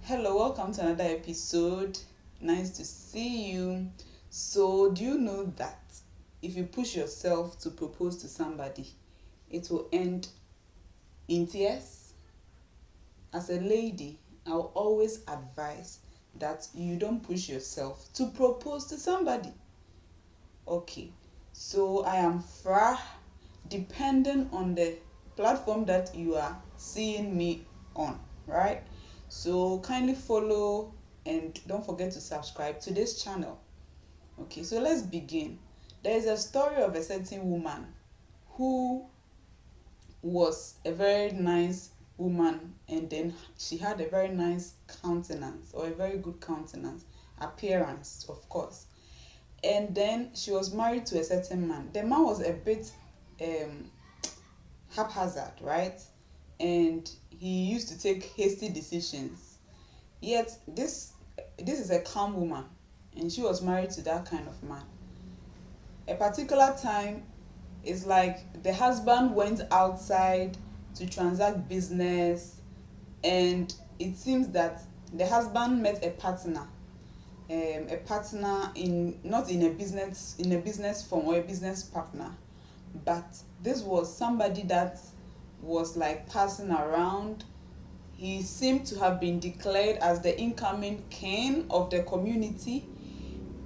Hello, welcome to another episode. Nice to see you. So, do you know that if you push yourself to propose to somebody, it will end in tears? As a lady, I'll always advise that you don't push yourself to propose to somebody. Okay, so I am Fra, depending on the platform that you are seeing me on, right? So kindly follow and don't forget to subscribe to this channel. Okay, so let's begin. There is a story of a certain woman who was a very nice woman, and then she had a very nice countenance, or a very good countenance, appearance, of course. And then she was married to a certain man. The man was a bit haphazard, right? And he used to take hasty decisions. Yet this is a calm woman, and she was married to that kind of man. A particular time, it's like the husband went outside to transact business, and it seems that the husband met a partner, in not in a business form, or a business partner, but this was somebody that was like passing around. He seemed to have been declared as the incoming king of the community,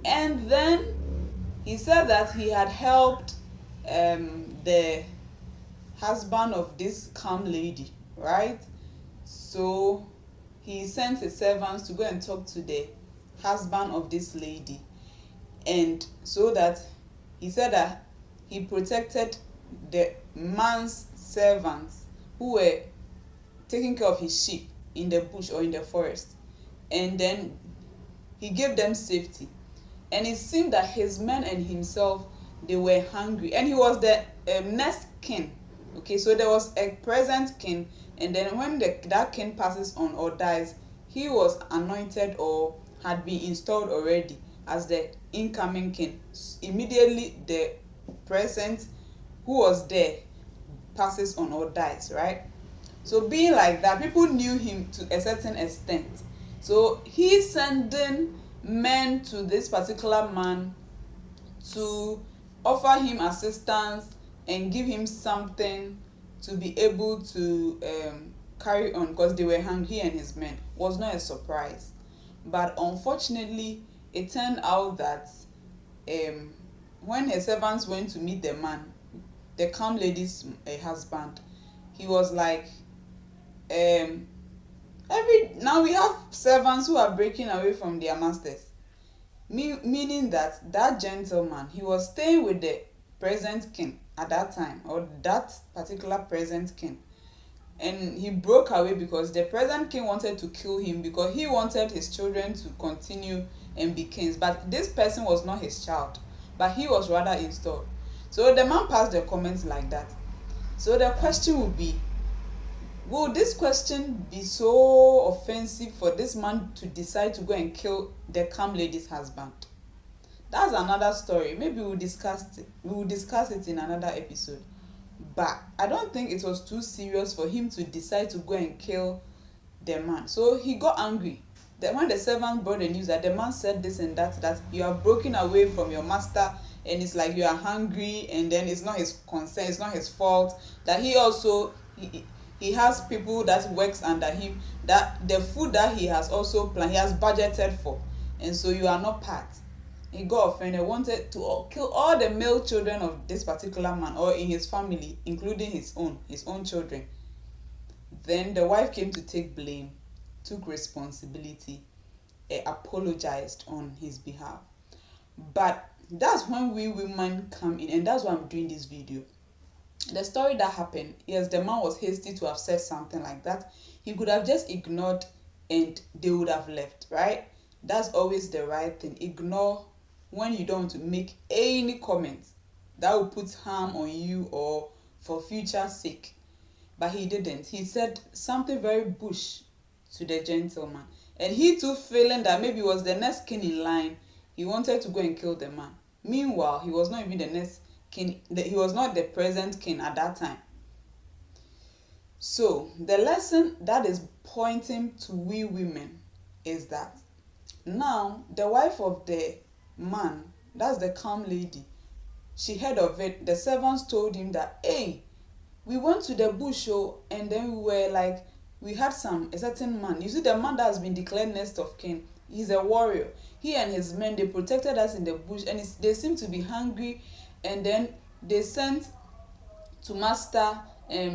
and then he said that he had helped the husband of this calm lady, right? So he sent his servants to go and talk to the husband of this lady, and so that he said that he protected the man's servants who were taking care of his sheep in the bush or in the forest, and then he gave them safety. And it seemed that his men and himself, they were hungry, and he was the next king. Okay, so there was a present king, and then when that king passes on or dies, he was anointed or had been installed already as the incoming king. Immediately the present who was there passes on or dies, right? So being like that, people knew him to a certain extent. So he's sending men to this particular man to offer him assistance and give him something to be able to carry on, because they were hungry. He and his men was not a surprise. But unfortunately, it turned out that when his servants went to meet the man, the calm lady's husband, he was like, now we have servants who are breaking away from their masters. Meaning that gentleman, he was staying with the present king at that time, or that particular present king, and he broke away because the present king wanted to kill him, because he wanted his children to continue and be kings. But this person was not his child, but he was rather installed. So the man passed the comments like that. So the question would be, will this question be so offensive for this man to decide to go and kill the calm lady's husband? That's another story. Maybe we'll discuss it in another episode. But I don't think it was too serious for him to decide to go and kill the man. So he got angry. Then when the servant brought the news that the man said this and that you are broken away from your master, and it's like you are hungry, and then it's not his concern, it's not his fault, that he also he has people that works under him, that the food that he has also planned, he has budgeted for, and so you are not part. He got offended, wanted to kill all the male children of this particular man, or in his family, including his own children. Then the wife came to take blame, took responsibility, apologized on his behalf. But that's when we women come in, and that's why I'm doing this video. The story that happened, yes, the man was hasty to have said something like that. He could have just ignored and they would have left, right? That's always the right thing. Ignore when you don't want to make any comments that will put harm on you or for future sake. But he didn't. He said something very bush to the gentleman, and he too, feeling that maybe he was the next king in line, he wanted to go and kill the man. Meanwhile, he was not even the next king. He was not the present king at that time. So the lesson that is pointing to we women is that now the wife of the man, that's the calm lady, she heard of it. The servants told him that, hey, we went to the bush, oh, and then we were like, we had a certain man. You see, the man that has been declared next of kin, he's a warrior. He and his men, they protected us in the bush, and they seemed to be hungry, and then they sent to master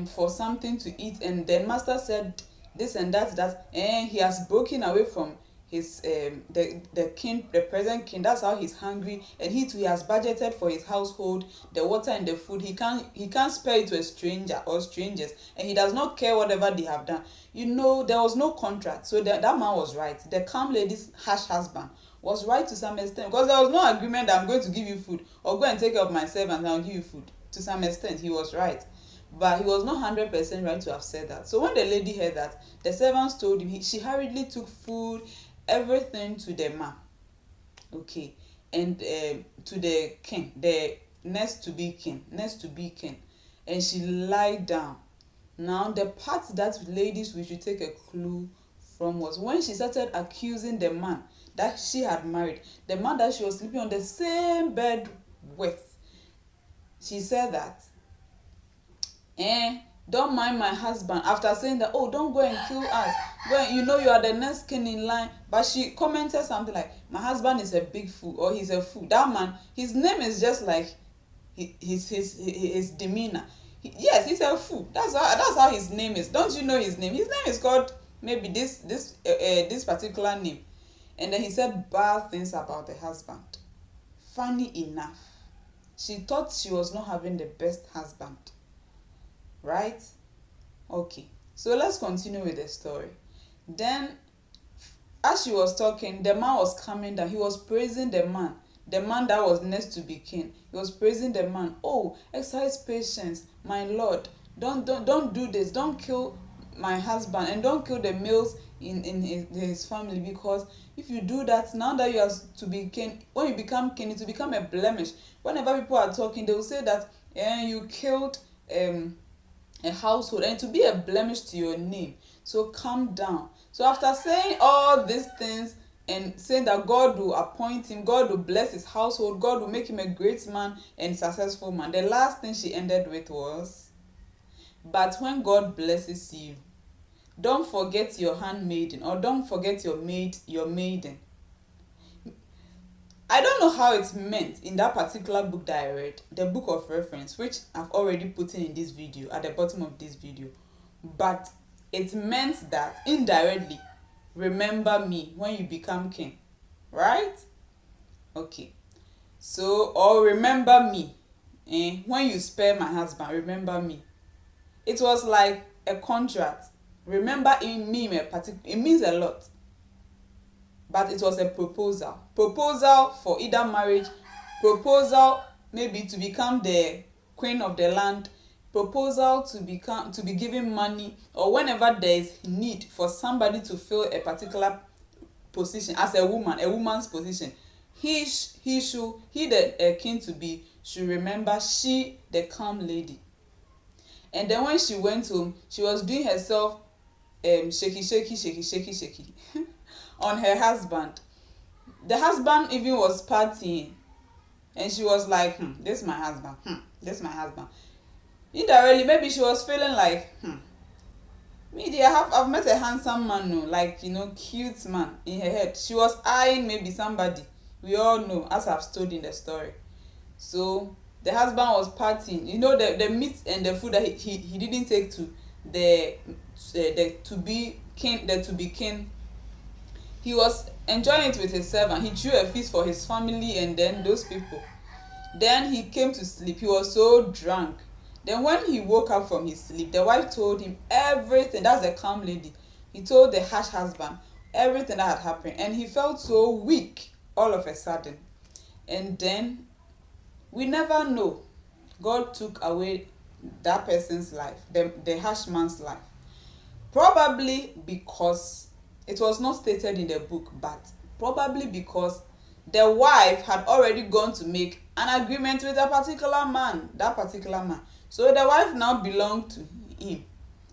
for something to eat, and then master said this and that, and he has broken away from his the king, the present king. That's how he's hungry, and he too, he has budgeted for his household, the water and the food. He can't spare it to a stranger or strangers, and he does not care whatever they have done. You know, there was no contract, so that man was right. The calm lady's harsh husband was right to some extent, because there was no agreement that I'm going to give you food or go and take care of my servant and I'll give you food. To some extent he was right, but he was not 100% right to have said that. So when the lady heard that, the servants told him, she hurriedly took food, everything to the man, okay, and to the king, the next to be king, and she lied down. Now the part that ladies we should take a clue from was when she started accusing the man that she had married, the man that she was sleeping on the same bed with. She said that, don't mind my husband, after saying that, oh, don't go and kill us, when you know you are the next king in line. But she commented something like, my husband is a big fool, or he's a fool. That man, his name is just like his demeanor. Yes, he's a fool. That's how his name is. Don't you know his name? His name is called maybe this particular name. And then he said bad things about the husband. Funny enough, she thought she was not having the best husband, right? Okay, so let's continue with the story. Then as she was talking, the man was coming down. He was praising the man that was next to be king. He was praising the man. Oh, exercise patience, my lord. Don't do this. Don't kill my husband, and don't kill the males in his family, because if you do that, now that you are to be king, when you become king, it will become a blemish. Whenever people are talking, they will say that you killed a household, and to be a blemish to your name. So calm down. So after saying all these things and saying that God will appoint him, God will bless his household, God will make him a great man and successful man, the last thing she ended with was, but when God blesses you, don't forget your handmaiden, or don't forget your maiden. I don't know how it's meant in that particular book that I read, the book of reference, which I've already put in this video, at the bottom of this video. But it meant that indirectly, remember me when you become king, right? Okay. So, or remember me, when you spare my husband, remember me. It was like a contract. Remember in me, it means a lot. But it was a proposal for either marriage, proposal maybe to become the queen of the land, proposal to be given money, or whenever there is need for somebody to fill a particular position as a woman's position, he the king to be should remember she, the calm lady. And then when she went home, she was doing herself shaky on her husband. The husband even was partying, and she was like, this is my husband, this is my husband. Indirectly, maybe she was feeling like, me, I've met a handsome man, no, like, cute man. In her head, she was eyeing maybe somebody. We all know, as I've told in the story. So the husband was partying. The meat and the food that he didn't take to the to be king. He was enjoying it with his servant. He threw a feast for his family and then those people. Then he came to sleep. He was so drunk. Then when he woke up from his sleep, the wife told him everything. That's a calm lady. He told the harsh husband everything that had happened, and he felt so weak all of a sudden. And then we never know. God took away that person's life, the harsh man's life. Probably because it was not stated in the book, but probably because the wife had already gone to make an agreement with that particular man. So the wife now belonged to him,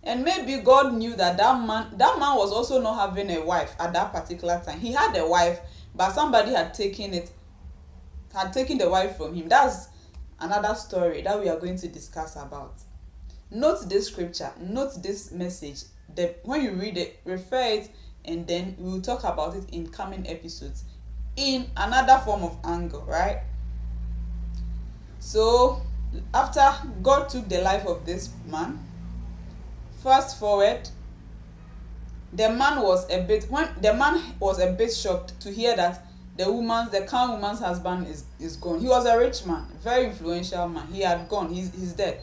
And maybe God knew that that man was also not having a wife at that particular time. He had a wife, but somebody had taken the wife from him. That's another story that we are going to discuss about. Note this scripture, note this message. When you read it, refer it, and then we will talk about it in coming episodes in another form of angle, right? So after God took the life of this man, fast forward, the man was a bit shocked to hear that the calm woman's husband is gone. He was a rich man, very influential man. He had gone. He's dead.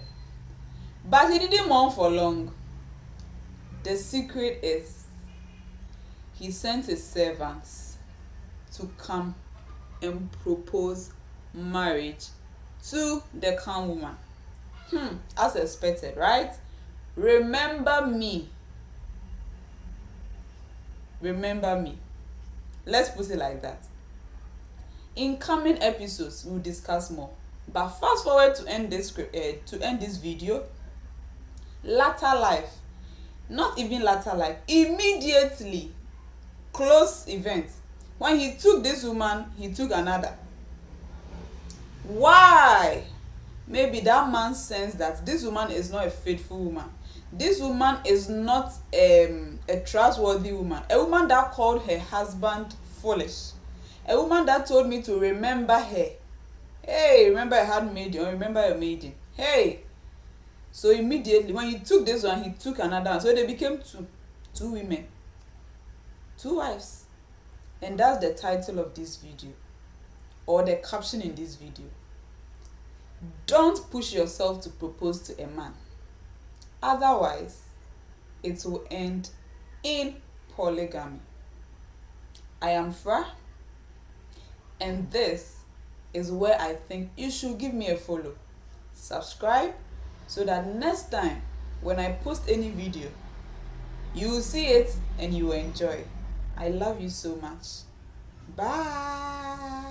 But he didn't mourn for long. The secret is he sent his servants to come and propose marriage to the calm woman. As expected, right? Remember me. Let's put it like that. In coming episodes, we'll discuss more. But fast forward to end this video. Latter life, not even latter life, immediately, close event. When he took this woman, he took another. Why? Maybe that man sensed that this woman is not a faithful woman. This woman is not a trustworthy woman. A woman that called her husband foolish. A woman that told me to remember her. Hey, remember I had maiden, or remember your maiden. Hey. So immediately, when he took this one, he took another one. So they became two women. 2 wives. And that's the title of this video, or the caption in this video. Don't push yourself to propose to a man. Otherwise, it will end in polygamy. I am Fra, and this is where I think you should give me a follow. Subscribe so that next time when I post any video, you will see it and you will enjoy. I love you so much. Bye.